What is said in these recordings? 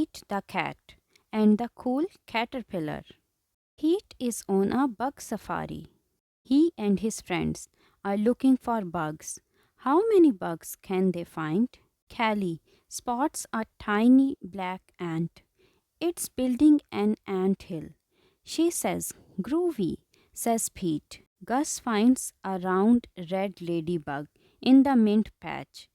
Pete the cat and the cool caterpillar. Pete is on a bug safari. He and his friends are looking for bugs. How many bugs can they find? Callie spots a tiny black ant. It's building an ant hill. She says, "Groovy," says Pete. Gus finds a round red ladybug in the mint patch.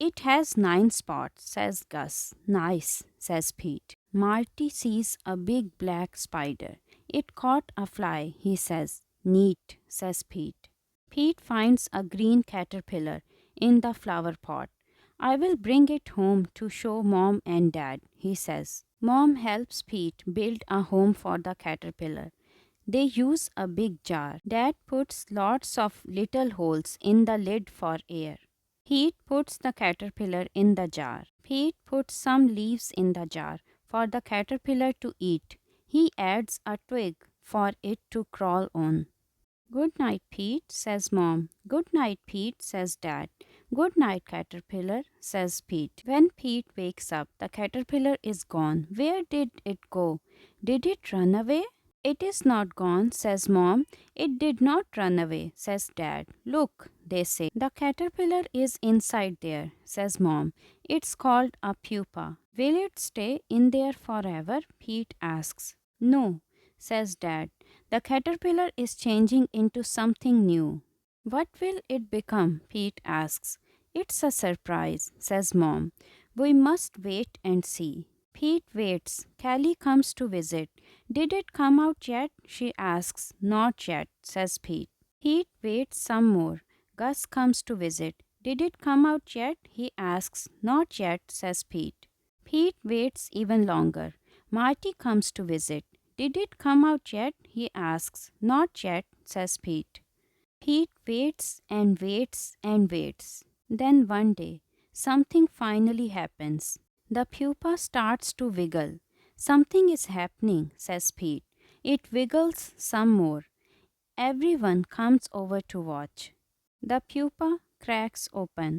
"It has 9 spots," says Gus. "Nice," says Pete. Marty sees a big black spider. "It caught a fly," he says. "Neat," says Pete. Pete finds a green caterpillar in the flower pot. "I will bring it home to show Mom and Dad," he says. Mom helps Pete build a home for the caterpillar. They use a big jar. Dad puts lots of little holes in the lid for air. Pete puts the caterpillar in the jar. Pete puts some leaves in the jar for the caterpillar to eat. He adds a twig for it to crawl on. "Good night, Pete," says Mom. "Good night, Pete," says Dad. "Good night, caterpillar," says Pete. When Pete wakes up, the caterpillar is gone. Where did it go? Did it run away? "It is not gone," says Mom. "It did not run away," says Dad. "Look," they say. "The caterpillar is inside there," says Mom. "It's called a pupa." "Will it stay in there forever?" Pete asks. "No," says Dad. "The caterpillar is changing into something new." "What will it become?" Pete asks. "It's a surprise," says Mom. "We must wait and see." Pete waits. Callie comes to visit. "Did it come out yet?" she asks. "Not yet," says Pete. Pete waits some more. Gus comes to visit. "Did it come out yet?" he asks. "Not yet," says Pete. Pete waits even longer. Marty comes to visit. "Did it come out yet?" he asks. "Not yet," says Pete. Pete waits and waits and waits. Then one day, something finally happens. The pupa starts to wiggle. "Something is happening," says Pete. It wiggles some more. Everyone comes over to watch. The pupa cracks open.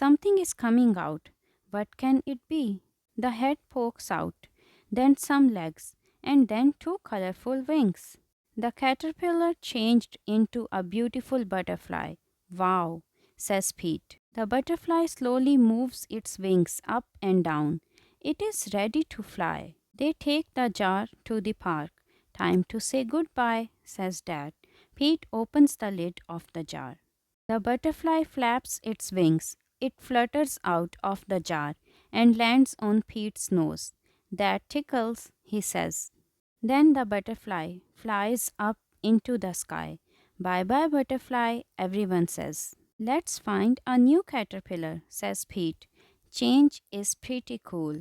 Something is coming out. What can it be? The head pokes out, then some legs, and then 2 colorful wings. The caterpillar changed into a beautiful butterfly. "Wow," says Pete. The butterfly slowly moves its wings up and down. It is ready to fly. They take the jar to the park. "Time to say goodbye," says Dad. Pete opens the lid of the jar. The butterfly flaps its wings. It flutters out of the jar and lands on Pete's nose. "That tickles," he says. Then the butterfly flies up into the sky. "Bye bye, butterfly," everyone says. "Let's find a new caterpillar," says Pete. "Change is pretty cool."